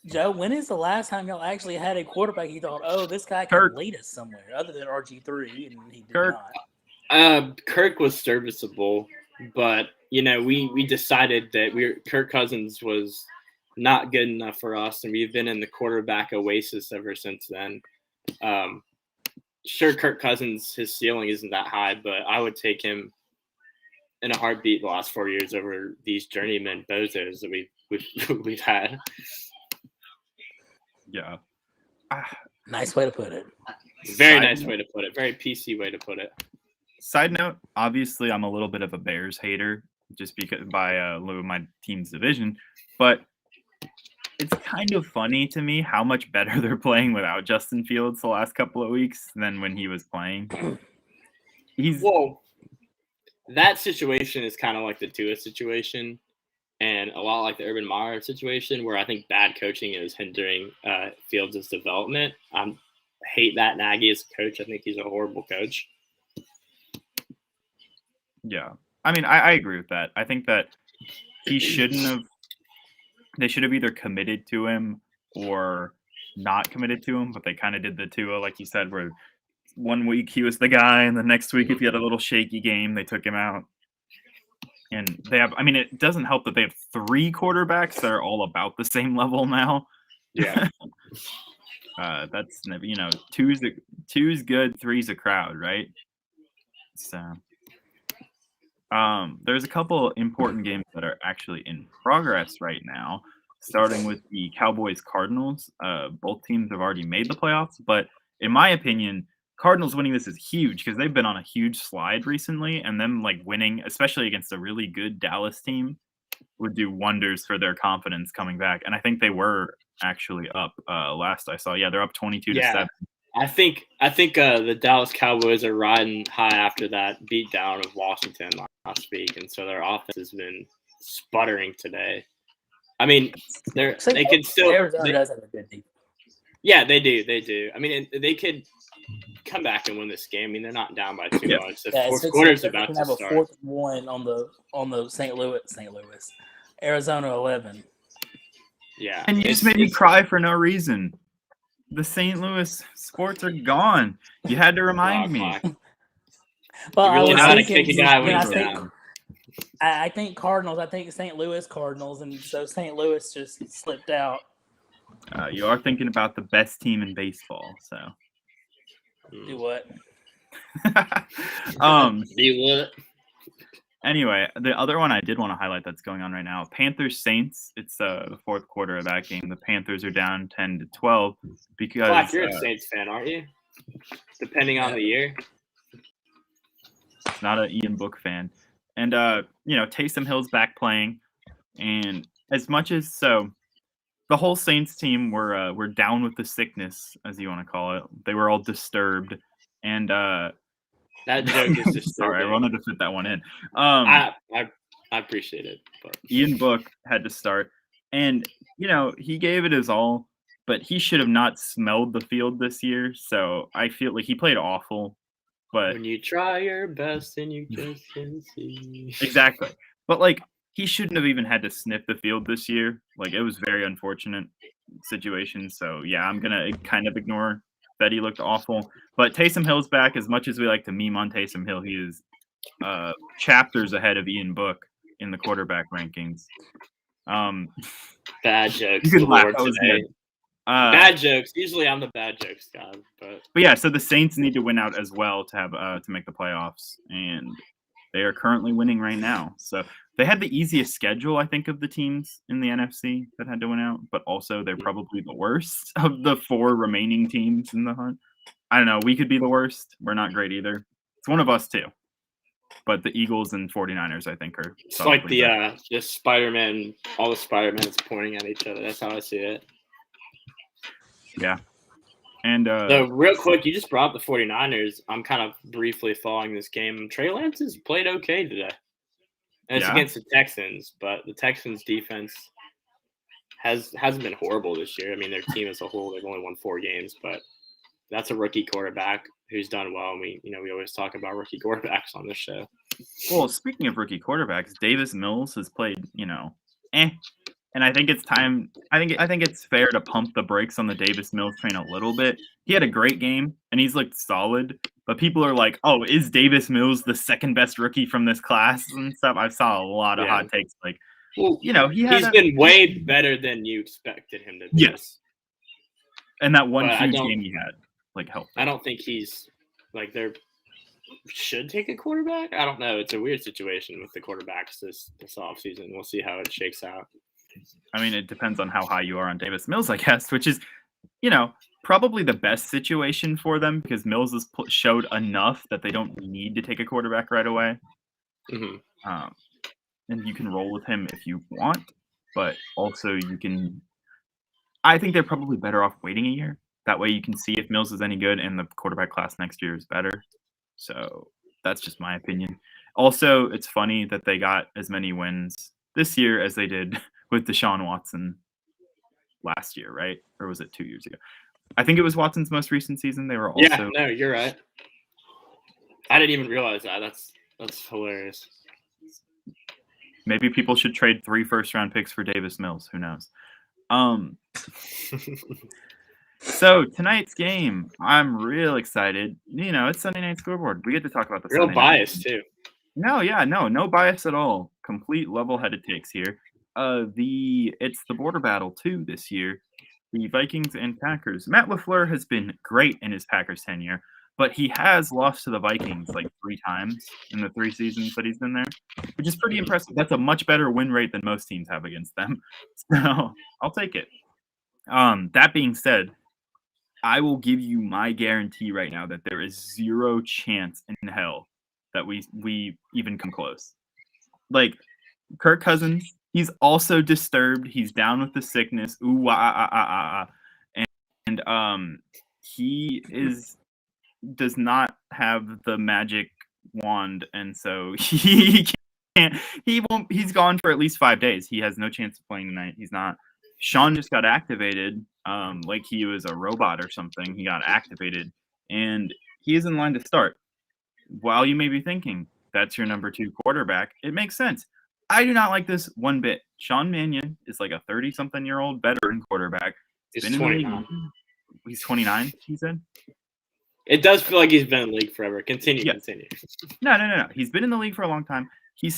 Joe, when is the last time y'all actually had a quarterback you thought, oh, this guy can lead us somewhere other than RG3, and he did not? Kirk was serviceable, but we decided that Kirk Cousins was not good enough for us, and we've been in the quarterback oasis ever since then. Sure, Kirk Cousins, his ceiling isn't that high, but I would take him in a heartbeat the last 4 years over these journeyman bozos that we've had. Yeah. Nice way to put it. Very nice way to put it. Very PC way to put it. Side note, obviously I'm a little bit of a Bears hater just because by my team's division, but it's kind of funny to me how much better they're playing without Justin Fields the last couple of weeks than when he was playing. That situation is kind of like the Tua situation and a lot like the Urban Meyer situation, where I think bad coaching is hindering Fields' development. I hate that Nagy as a coach. I think he's a horrible coach. Yeah. I mean, I agree with that. I think that they should have either committed to him or not committed to him, but they kind of did the Tua, like you said, where 1 week he was the guy, and the next week, if he had a little shaky game, they took him out. And it doesn't help that they have 3 quarterbacks that are all about the same level now. Yeah. That's, two's good, 3's a crowd, right? So there's a couple important games that are actually in progress right now, starting with the Cowboys-Cardinals. Both teams have already made the playoffs, but in my opinion, Cardinals winning this is huge because they've been on a huge slide recently, and them winning, especially against a really good Dallas team, would do wonders for their confidence coming back. And I think they were actually up last I saw. Yeah, they're up 22-7. I think the Dallas Cowboys are riding high after that beatdown of Washington last week, and so their offense has been sputtering today. I mean, they could still. Arizona does have a good defense. Yeah, they do. I mean, they could come back and win this game. I mean, they're not down by too much. The fourth quarter's about to start. Have a 4th and 1 on the St. Louis, Arizona 11. Yeah, and you just made me cry for no reason. The St. Louis sports are gone. You had to remind me. Well, you really I know how to was kick a thinking, guy when he's down. I think Cardinals. I think St. Louis Cardinals, and so St. Louis just slipped out. You are thinking about the best team in baseball, so. Do what? Do what? Anyway, the other one I did want to highlight that's going on right now, Panthers-Saints. It's the 4th quarter of that game. The Panthers are down 10-12 because. Clack, you're a Saints fan, aren't you? Depending on the year. Not an Ian Book fan, and Taysom Hill's back playing, and as much as so. the whole Saints team were down with the sickness, as you want to call it. They were all disturbed, and That joke is disturbing. sorry, I wanted to fit that one in. I appreciate it. But. Ian Book had to start, and he gave it his all, but he should have not smelled the field this year. So I feel like he played awful. But when you try your best and you just can see. Exactly. But like he shouldn't have even had to sniff the field this year. Like it was very unfortunate situation. So yeah, I'm gonna kind of ignore that he looked awful. But Taysom Hill's back. As much as we like to meme on Taysom Hill, he is chapters ahead of Ian Book in the quarterback rankings. Bad jokes. You can laugh. That was good. Bad jokes. Usually I'm the bad jokes guy, but yeah. So the Saints need to win out as well to have to make the playoffs, and they are currently winning right now. So they had the easiest schedule, I think, of the teams in the NFC that had to win out, but also they're probably the worst of the 4 remaining teams in the hunt. I don't know. We could be the worst. We're not great either. It's one of us too. But the Eagles and 49ers, I think, are. It's like the just Spider-Man. All the Spider-Mans pointing at each other. That's how I see it. Yeah. And so real quick, you just brought up the 49ers. I'm kind of briefly following this game. Trey Lance has played okay today. And it's against the Texans, but the Texans defense hasn't been horrible this year. I mean, their team as a whole, they've only won 4 games, but that's a rookie quarterback who's done well. And we always talk about rookie quarterbacks on this show. Well, speaking of rookie quarterbacks, Davis Mills has played, And I think it's time. I think it's fair to pump the brakes on the Davis Mills train a little bit. He had a great game and he's looked solid, but people are like, "Oh, is Davis Mills the second best rookie from this class?" and stuff. I saw a lot of hot takes like, well, he's been way better than you expected him to be. Yes, and that one huge game he had helped. I don't think he's they should take a quarterback. I don't know. It's a weird situation with the quarterbacks this offseason. We'll see how it shakes out. I mean, it depends on how high you are on Davis Mills, I guess, which is, probably the best situation for them because Mills has showed enough that they don't need to take a quarterback right away. Mm-hmm. And you can roll with him if you want, but also you can. I think they're probably better off waiting a year. That way you can see if Mills is any good and the quarterback class next year is better. So that's just my opinion. Also, it's funny that they got as many wins this year as they did with Deshaun Watson last year, right? Or was it 2 years ago? I think it was Watson's most recent season. They were also. Yeah, no, you're right. I didn't even realize that. That's hilarious. Maybe people should trade 3 first-round picks for Davis Mills. Who knows? So tonight's game, I'm real excited. It's Sunday Night Scoreboard. We get to talk about the real Sunday bias too. No bias at all. Complete level-headed takes here. It's the border battle too this year. The Vikings and Packers. Matt LaFleur has been great in his Packers tenure, but he has lost to the Vikings 3 times in the 3 seasons that he's been there, which is pretty impressive. That's a much better win rate than most teams have against them. So I'll take it. That being said, I will give you my guarantee right now that there is 0 chance in hell that we even come close. Kirk Cousins, he's also disturbed. He's down with the sickness. Ooh, and he does not have the magic wand, and so he can't. He won't. He's gone for at least 5 days. He has no chance of playing tonight. He's not. Sean just got activated, like he was a robot or something. He got activated, and he is in line to start. While you may be thinking that's your number 2 quarterback, it makes sense. I do not like this one bit. Sean Mannion is like a 30-something-year-old veteran quarterback. He's 29. He's 29, he said? It does feel like he's been in the league forever. Continue. No. He's been in the league for a long time. He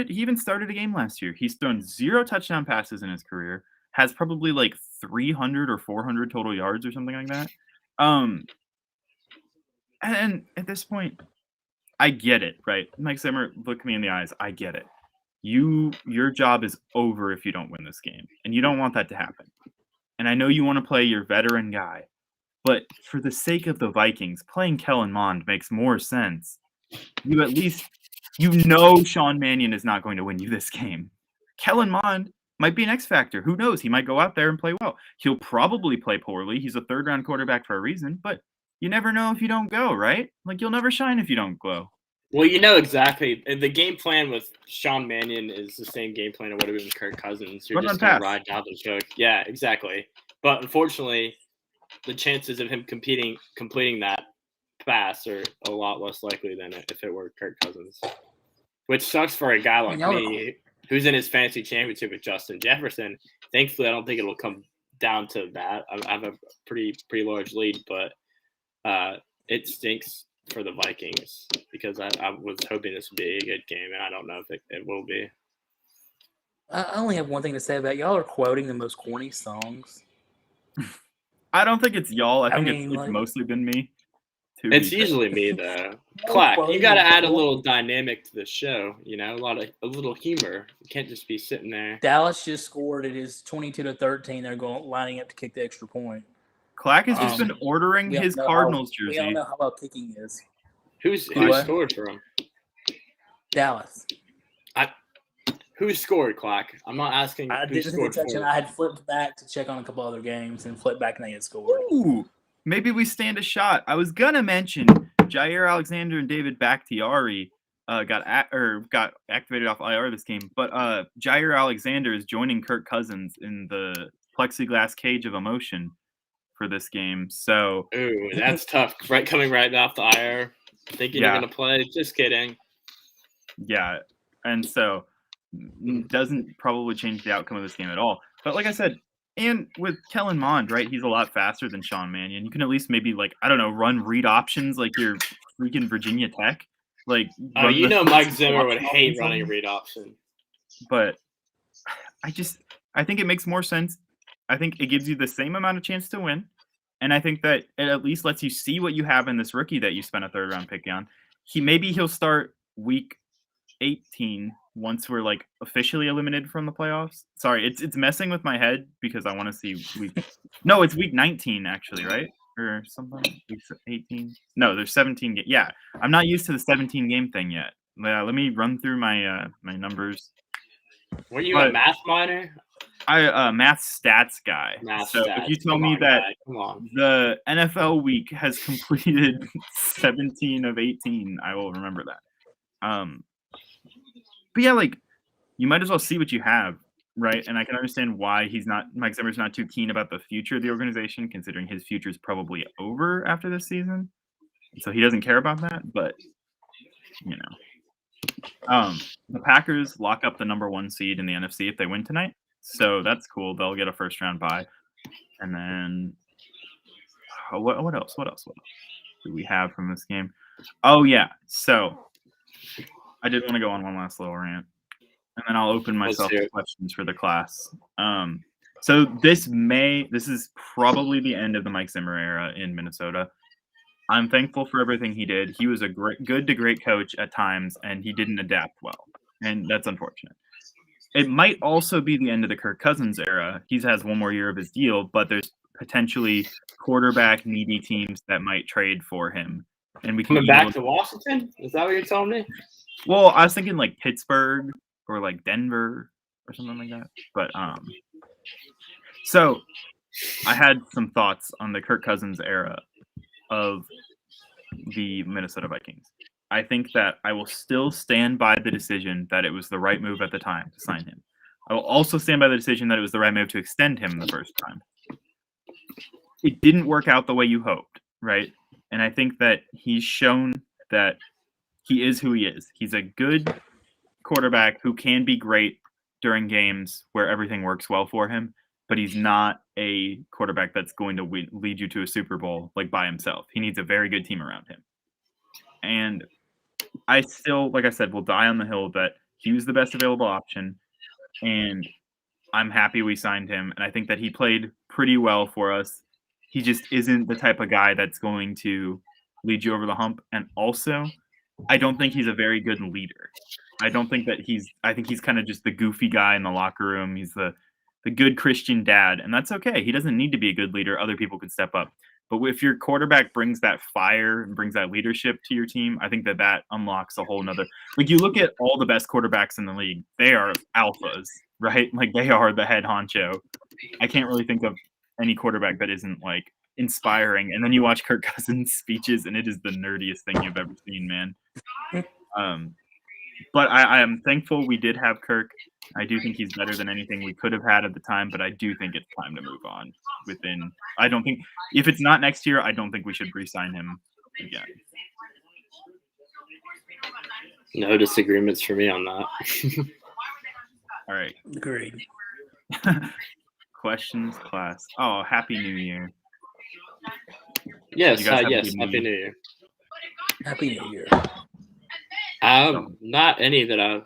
even started a game last year. He's thrown 0 touchdown passes in his career. Has probably 300 or 400 total yards or something like that. And at this point, I get it, right? Mike Zimmer, look me in the eyes. I get it. Your job is over if you don't win this game, and you don't want that to happen. And I know you want to play your veteran guy, but for the sake of the Vikings, playing Kellen Mond makes more sense. Sean Mannion is not going to win you this game. Kellen Mond might be an X factor. Who knows? He might go out there and play well. He'll probably play poorly. He's a third-round quarterback for a reason, but you never know if you don't go, right? Like, you'll never shine if you don't go. Well, you know exactly. The game plan with Sean Mannion is the same game plan it would have been with Kirk Cousins. You're just going to ride down the choke. Yeah, exactly. But unfortunately, the chances of him completing that pass are a lot less likely than if it were Kirk Cousins. Which sucks for a guy like me who's in his fantasy championship with Justin Jefferson. Thankfully, I don't think it'll come down to that. I have a pretty large lead, but it stinks for the Vikings because I was hoping this would be a good game, and I don't know if it will be. I only have one thing to say about y'all are quoting the most corny songs. I don't think it's y'all. I think it's mostly been me. It's usually me though. Clack, you got to add a little dynamic to the show. You know, a little humor. You can't just be sitting there. Dallas just scored. It is 22-13. They're lining up to kick the extra point. Clack has just been ordering his Cardinals jersey. We don't know how well kicking is. Who scored for him? Dallas. Who scored, Clack? I'm not asking who scored for. I had flipped back to check on a couple other games and flipped back and they had scored. Ooh, maybe we stand a shot. I was gonna mention Jair Alexander and David Bakhtiari got activated off IR this game, but Jair Alexander is joining Kirk Cousins in the plexiglass cage of emotion for this game. So, ooh, that's tough. Coming right off the IR, thinking you're gonna play. Just kidding. Yeah, and so doesn't probably change the outcome of this game at all. But like I said, and with Kellen Mond, right, he's a lot faster than Sean Mannion. You can at least maybe run read options like you're freaking Virginia Tech. Like, Mike Zimmer would hate running a read option. But I think it makes more sense. I think it gives you the same amount of chance to win. And I think that it at least lets you see what you have in this rookie that you spent a third-round pick on. He'll start week 18 once we're officially eliminated from the playoffs. Sorry, it's messing with my head because I want to see it's week 19 actually, right? Or something. Week 18. No, there's 17 yeah, I'm not used to the 17 game thing yet. Let me run through my my numbers. Were you a math minor? I math stats guy. If you tell me that the NFL week has completed 17 of 18, I will remember that. But yeah, you might as well see what you have, right? And I can understand why Mike Zimmer's not too keen about the future of the organization, considering his future is probably over after this season. So he doesn't care about that, but the Packers lock up the number 1 seed in the NFC if they win tonight. So that's cool. They'll get a first round bye. And then what else do we have from this game? Oh yeah. So I did want to go on one last little rant, and then I'll open myself to questions for the class. So this is probably the end of the Mike Zimmer era in Minnesota. I'm thankful for everything he did. He was a good to great coach at times, and he didn't adapt well, and that's unfortunate. It might also be the end of the Kirk Cousins era. He has one more year of his deal, but there's potentially quarterback needy teams that might trade for him. And we can coming back to Washington? Is that what you're telling me? Well, I was thinking Pittsburgh or Denver or something like that. But so I had some thoughts on the Kirk Cousins era of the Minnesota Vikings. I think that I will still stand by the decision that it was the right move at the time to sign him. I will also stand by the decision that it was the right move to extend him the first time. It didn't work out the way you hoped, right? And I think that he's shown that he is who he is. He's a good quarterback who can be great during games where everything works well for him, but he's not a quarterback that's going to lead you to a Super Bowl by himself. He needs a very good team around him. And I still, like I said, will die on the hill that he was the best available option, and I'm happy we signed him, and I think that he played pretty well for us. He just isn't the type of guy that's going to lead you over the hump, and also, I don't think he's a very good leader. I think he's kind of just the goofy guy in the locker room. He's the good Christian dad, and that's okay. He doesn't need to be a good leader. Other people could step up. But if your quarterback brings that fire and brings that leadership to your team, I think that unlocks a whole nother. Like, you look at all the best quarterbacks in the league, they are alphas, right? Like, they are the head honcho. I can't really think of any quarterback that isn't, like, inspiring. And then you watch Kirk Cousins' speeches, and it is the nerdiest thing you've ever seen, man. But I am thankful we did have Kirk. I do think he's better than anything we could have had at the time, but I do think it's time to move on. I don't think, if it's not next year, I don't think we should re-sign him again. No disagreements for me on that. All right. Agreed. Questions, class. Oh, Happy New Year. Yes, You guys have a yes. good Happy New New Year. Happy New Year. Not any that I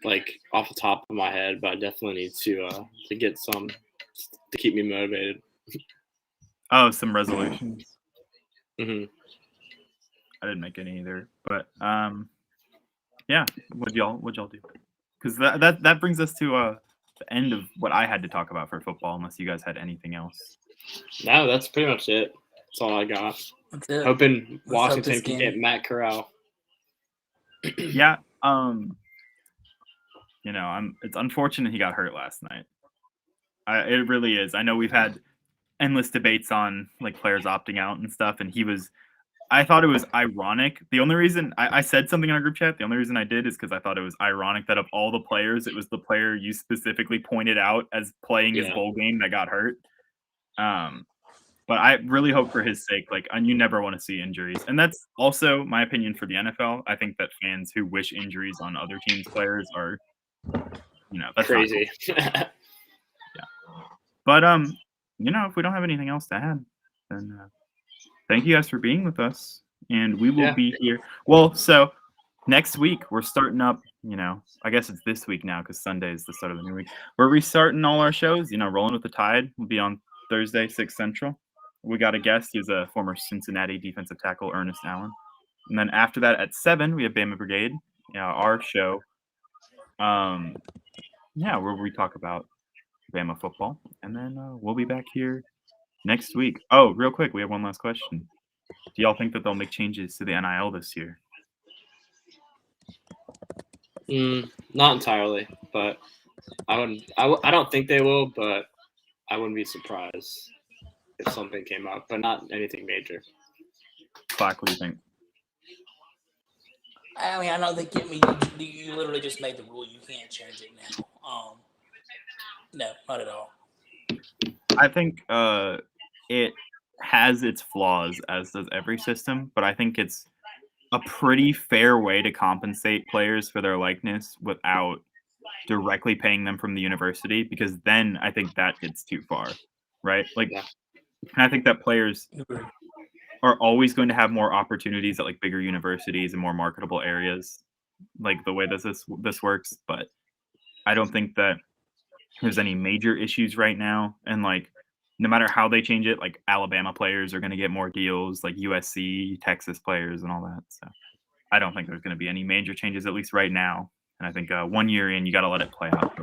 like off the top of my head, but I definitely need to get some to keep me motivated. Oh, some resolutions. Mm-hmm. I didn't make any either, but yeah. What'd y'all do? Because that brings us to the end of what I had to talk about for football. Unless you guys had anything else. No, that's pretty much it. That's all I got. That's it. Hoping Let's hope Washington this can game- get Matt Corral. Yeah. It's unfortunate he got hurt last night. It really is. I know we've had endless debates on like players opting out and stuff, and I thought it was ironic. The only reason I said something in our group chat, the only reason I did is because I thought it was ironic that of all the players, it was the player you specifically pointed out as playing his bowl game that got hurt. But I really hope for his sake, and you never want to see injuries. And that's also my opinion for the NFL. I think that fans who wish injuries on other teams' players are, that's crazy. Cool. Yeah. But, if we don't have anything else to add, then thank you guys for being with us. And we will be here. Well, so next week we're starting up, I guess it's this week now because Sunday is the start of the new week. We're restarting all our shows, Rolling with the Tide. We'll be on Thursday, 6 Central. We got a guest. He's a former Cincinnati defensive tackle, Ernest Allen. And then after that at 7, we have Bama Brigade, our show. Where we talk about Bama football. And then we'll be back here next week. Oh, real quick, we have one last question. Do y'all think that they'll make changes to the NIL this year? Not entirely, but I don't think they will, but I wouldn't be surprised if something came up, but not anything major. Clack, what do you think? I mean, I don't think you literally just made the rule. You can't change it now. No, not at all. I think it has its flaws, as does every system, but I think it's a pretty fair way to compensate players for their likeness without directly paying them from the university, because then I think that gets too far, right? And I think that players are always going to have more opportunities at bigger universities and more marketable areas, the way this works. But I don't think that there's any major issues right now. And no matter how they change it, Alabama players are going to get more deals, USC, Texas players, and all that. So I don't think there's going to be any major changes, at least right now. And I think 1 year in, you got to let it play out.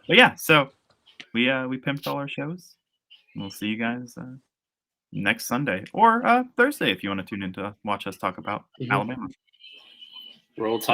But yeah, so we pimped all our shows. We'll see you guys next Sunday or Thursday if you want to tune in to watch us talk about Alabama. Roll Tide.